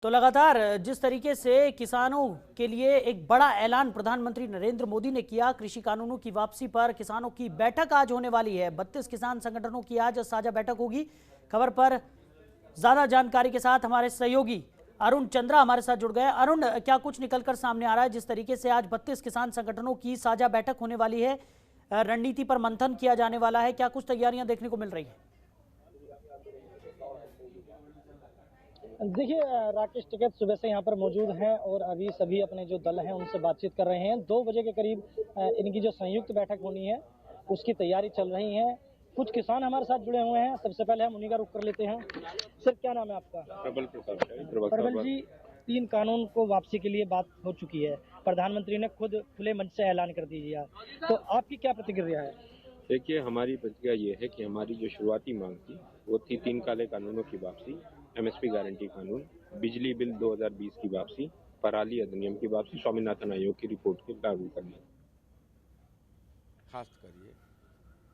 तो लगातार जिस तरीके से किसानों के लिए एक बड़ा ऐलान प्रधानमंत्री नरेंद्र मोदी ने किया, कृषि कानूनों की वापसी पर किसानों की बैठक आज होने वाली है। 32 किसान संगठनों की आज साझा बैठक होगी। खबर पर ज्यादा जानकारी के साथ हमारे सहयोगी अरुण चंद्रा हमारे साथ जुड़ गए। अरुण, क्या कुछ निकलकर सामने आ रहा है? जिस तरीके से आज 32 किसान संगठनों की साझा बैठक होने वाली है, रणनीति पर मंथन किया जाने वाला है, क्या कुछ तैयारियां देखने को मिल रही है? देखिए, राकेश टिकैत सुबह से यहाँ पर मौजूद हैं और अभी सभी अपने जो दल हैं उनसे बातचीत कर रहे हैं। 2 बजे के करीब इनकी जो संयुक्त बैठक होनी है उसकी तैयारी चल रही है। कुछ किसान हमारे साथ जुड़े हुए हैं। सबसे पहले हम उन्हीं का रुख कर लेते हैं। सर, क्या नाम है आपका? प्रबल प्रताप। प्रबल जी, 3 कानून को वापसी के लिए बात हो चुकी है। प्रधानमंत्री ने खुद खुले मंच से ऐलान कर दिया, तो आपकी क्या प्रतिक्रिया है? देखिए, हमारी प्रतिक्रिया ये है कि हमारी जो शुरुआती मांग थी वो थी 3 काले कानूनों की वापसी, एमएसपी गारंटी कानून, बिजली बिल 2020 की वापसी, पराली अधिनियम की वापसी, स्वामीनाथन आयोग की रिपोर्ट के लागू करना। बर्खास्त करिए।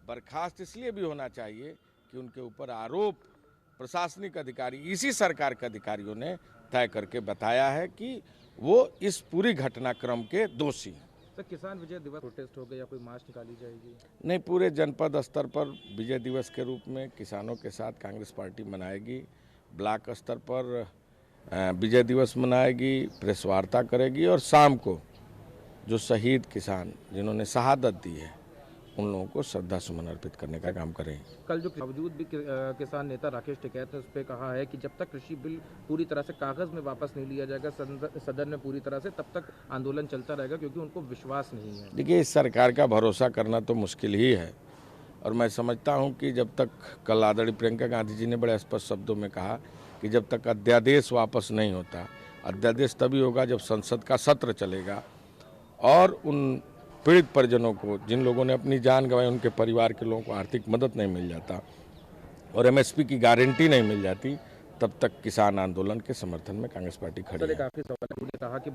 बर्खास्त इसलिए भी होना चाहिए कि उनके ऊपर आरोप प्रशासनिक अधिकारी, इसी सरकार के अधिकारियों ने तय करके बताया है कि वो इस पूरी घटनाक्रम के दोषी हैं। सर, किसान विजय दिवस प्रोटेस्ट हो गया, कोई मार्च निकाली जाएगी? नहीं, पूरे जनपद स्तर पर विजय दिवस के रूप में किसानों के साथ कांग्रेस पार्टी मनाएगी। ब्लॉक स्तर पर विजय दिवस मनाएगी, प्रेस वार्ता करेगी और शाम को जो शहीद किसान जिन्होंने शहादत दी है उन लोगों को श्रद्धा सुमन अर्पित करने का काम करें। कल जो बावजूद भी किसान नेता राकेश टिकैत ने उस पर कहा है कि जब तक कृषि बिल पूरी तरह से कागज में वापस नहीं लिया जाएगा सदन में पूरी तरह से, तब तक आंदोलन चलता रहेगा, क्योंकि उनको विश्वास नहीं है। देखिए, इस सरकार का भरोसा करना तो मुश्किल ही है और मैं समझता हूं कि जब तक, कल आदरणीय प्रियंका गांधी जी ने बड़े स्पष्ट शब्दों में कहा कि जब तक अध्यादेश वापस नहीं होता, अध्यादेश तभी होगा जब संसद का सत्र चलेगा और उन पीड़ित परिजनों को, जिन लोगों ने अपनी जान गंवाई, उनके परिवार के लोगों को आर्थिक मदद नहीं मिल जाता और एमएसपी की गारंटी नहीं मिल जाती, तब तक किसान आंदोलन के समर्थन में कांग्रेस पार्टी खड़ी है। काफी सवाल है। उन्होंने कहा कि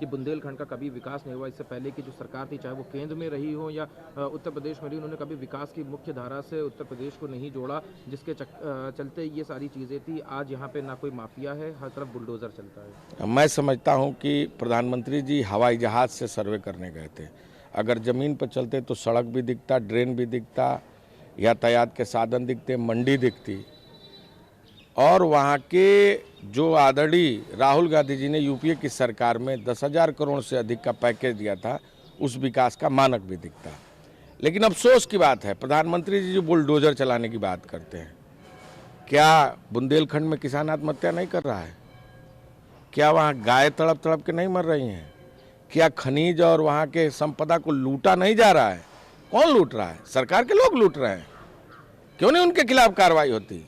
बुंदेलखंड का कभी विकास नहीं हुआ। इससे पहले की जो सरकार थी, चाहे वो केंद्र में रही हो या उत्तर प्रदेश में रही, उन्होंने कभी विकास की मुख्य धारा से उत्तर प्रदेश को नहीं जोड़ा, जिसके चलते ये सारी चीजें थी। आज यहाँ पे ना कोई माफिया है, हर तरफ बुलडोजर चलता है। मैं समझता हूँ कि प्रधानमंत्री जी हवाई जहाज से सर्वे करने गए थे। अगर जमीन पर चलते तो सड़क भी दिखता, ड्रेन भी दिखता, यातायात के साधन दिखते, मंडी दिखती और वहाँ के जो आदरणीय राहुल गांधी जी ने यूपीए की सरकार में 10,000 करोड़ से अधिक का पैकेज दिया था, उस विकास का मानक भी दिखता। लेकिन अफसोस की बात है, प्रधानमंत्री जी जो बुलडोजर चलाने की बात करते हैं, क्या बुंदेलखंड में किसान आत्महत्या नहीं कर रहा है? क्या वहाँ गाय तड़प तड़प के नहीं मर रही हैं? क्या खनिज और वहाँ के संपदा को लूटा नहीं जा रहा है? कौन लूट रहा है? सरकार के लोग लूट रहे हैं। क्यों नहीं उनके खिलाफ कार्रवाई होती?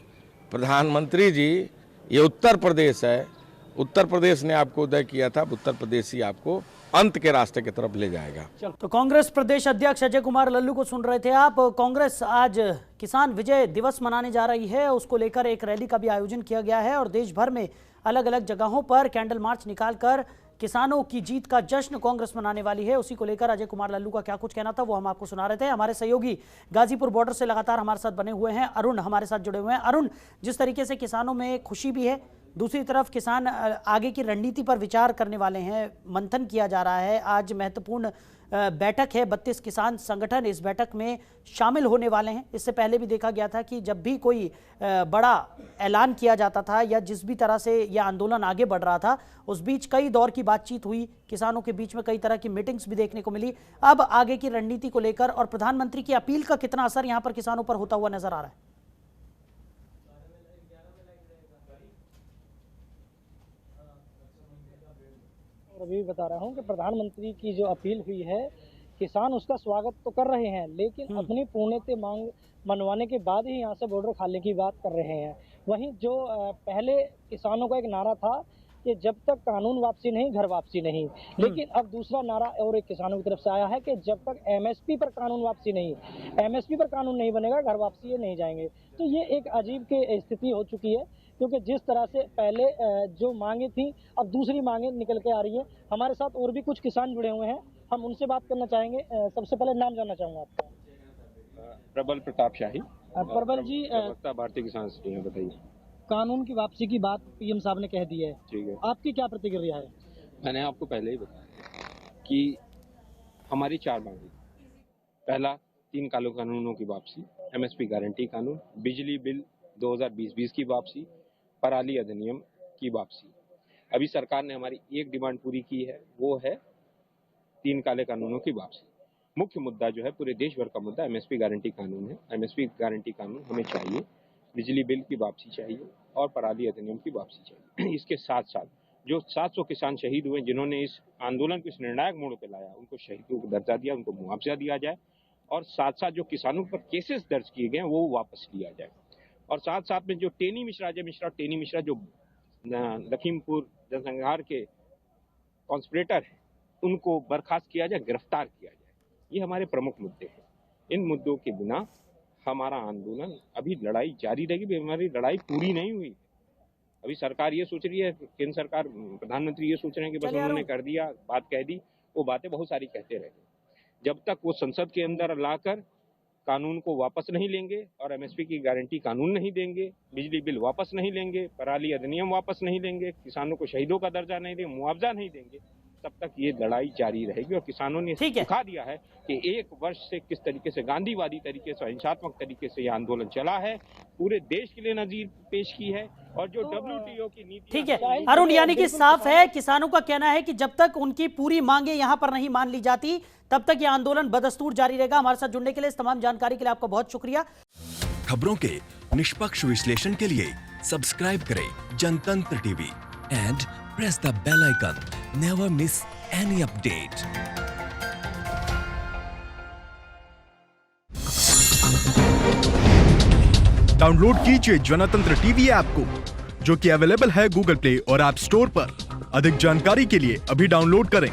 प्रधानमंत्री जी, ये उत्तर प्रदेश है, उत्तर प्रदेश ने आपको उदय किया था, उत्तर प्रदेश ही आपको अंत के रास्ते की तरफ ले जाएगा। तो कांग्रेस प्रदेश अध्यक्ष अजय कुमार लल्लू को सुन रहे थे आप। कांग्रेस आज किसान विजय दिवस मनाने जा रही है, उसको लेकर एक रैली का भी आयोजन किया गया है और देश भर में अलग अलग जगहों पर कैंडल मार्च निकालकर किसानों की जीत का जश्न कांग्रेस मनाने वाली है। उसी को लेकर अजय कुमार लल्लू का क्या कुछ कहना था वो हम आपको सुना रहे थे। हमारे सहयोगी गाजीपुर बॉर्डर से लगातार हमारे साथ बने हुए हैं, अरुण हमारे साथ जुड़े हुए हैं। अरुण, जिस तरीके से किसानों में खुशी भी है, दूसरी तरफ किसान आगे की रणनीति पर विचार करने वाले हैं, मंथन किया जा रहा है। आज महत्वपूर्ण बैठक है, 32 किसान संगठन इस बैठक में शामिल होने वाले हैं। इससे पहले भी देखा गया था कि जब भी कोई बड़ा ऐलान किया जाता था या जिस भी तरह से यह आंदोलन आगे बढ़ रहा था, उस बीच कई दौर की बातचीत हुई, किसानों के बीच में कई तरह की मीटिंग्स भी देखने को मिली। अब आगे की रणनीति को लेकर और प्रधानमंत्री की अपील का कितना असर यहाँ पर किसानों पर होता हुआ नजर आ रहा है? अभी बता रहा हूँ कि प्रधानमंत्री की जो अपील हुई है, किसान उसका स्वागत तो कर रहे हैं, लेकिन अपनी पूर्णतः मांग मनवाने के बाद ही यहाँ से बॉर्डर खाली की बात कर रहे हैं। वहीं जो पहले किसानों का एक नारा था कि जब तक कानून वापसी नहीं, घर वापसी नहीं, लेकिन अब दूसरा नारा और एक किसानों की तरफ से आया है कि जब तक एमएसपी पर कानून वापसी नहीं, एमएसपी पर कानून नहीं बनेगा, घर वापसी ये नहीं जाएंगे। तो ये एक अजीब की स्थिति हो चुकी है, क्योंकि जिस तरह से पहले जो मांगे थी, अब दूसरी मांगे निकल के आ रही है। हमारे साथ और भी कुछ किसान जुड़े हुए हैं, हम उनसे बात करना चाहेंगे। सबसे पहले नाम जानना चाहूंगा आपका। प्रबल प्रताप शाही। प्रबल जी, भारतीय किसान संगठन, बताइए। कानून की वापसी की बात पीएम साहब ने कह दी है, ठीक है, आपकी क्या प्रतिक्रिया है? मैंने आपको पहले ही बताया कि हमारी 4 मांगे। पहला, 3 काले कानूनों की वापसी, एमएसपी गारंटी कानून, बिजली बिल 2020 की वापसी, पराली अधिनियम की वापसी। अभी सरकार ने हमारी एक डिमांड पूरी की है, वो है 3 काले कानूनों की वापसी। मुख्य मुद्दा जो है पूरे देश भर का मुद्दा एमएसपी गारंटी कानून है। एमएसपी गारंटी कानून हमें चाहिए, बिजली बिल की वापसी चाहिए और पराली अधिनियम की वापसी चाहिए। इसके साथ साथ जो 700 किसान शहीद हुए जिन्होंने इस आंदोलन को इस निर्णायक मोड़ पर लाया, उनको शहीदों को दर्जा दिया, उनको मुआवजा दिया जाए और साथ साथ जो किसानों पर केसेस दर्ज किए गए वो वापस लिया जाए। और साथ साथ में जो टेनी मिश्रा जो लखीमपुर जनसंहार के कॉन्स्पिरेटर हैं, उनको बर्खास्त किया जाए, गिरफ्तार किया जाए। ये हमारे प्रमुख मुद्दे हैं। इन मुद्दों के बिना हमारा आंदोलन, अभी लड़ाई जारी रहेगी, हमारी लड़ाई पूरी नहीं हुई। अभी सरकार ये सोच रही है, केंद्र सरकार, प्रधानमंत्री ये सोच रहे हैं कि बस उन्होंने कर दिया, बात कह दी, वो बातें बहुत सारी कहते रहे। जब तक वो संसद के अंदर लाकर कानून को वापस नहीं लेंगे और एमएसपी की गारंटी कानून नहीं देंगे, बिजली बिल वापस नहीं लेंगे, पराली अधिनियम वापस नहीं लेंगे, किसानों को शहीदों का दर्जा नहीं देंगे, मुआवजा नहीं देंगे, तब तक ये लड़ाई जारी रहेगी। और किसानों ने दिखा दिया है कि 1 वर्ष से किस तरीके से गांधीवादी तरीके से, अहिंसात्मक तरीके से ये आंदोलन चला है, पूरे देश के लिए नजीर पेश की है। और जो WTO की नीति, ठीक है अरुण, यानी कि साफ है, किसानों का कहना है कि जब तक उनकी पूरी मांगे यहां पर नहीं मान ली जाती तब तक ये आंदोलन बदस्तूर जारी रहेगा। हमारे साथ जुड़ने के लिए, इस तमाम जानकारी के लिए आपका बहुत शुक्रिया। खबरों के निष्पक्ष विश्लेषण के लिए सब्सक्राइब करें Jantantra TV and press the bell icon. Never miss any update. Download कीजिए जनतंत्र टीवी ऐप को, जो कि अवेलेबल है गूगल प्ले और ऐप स्टोर पर। अधिक जानकारी के लिए अभी डाउनलोड करें।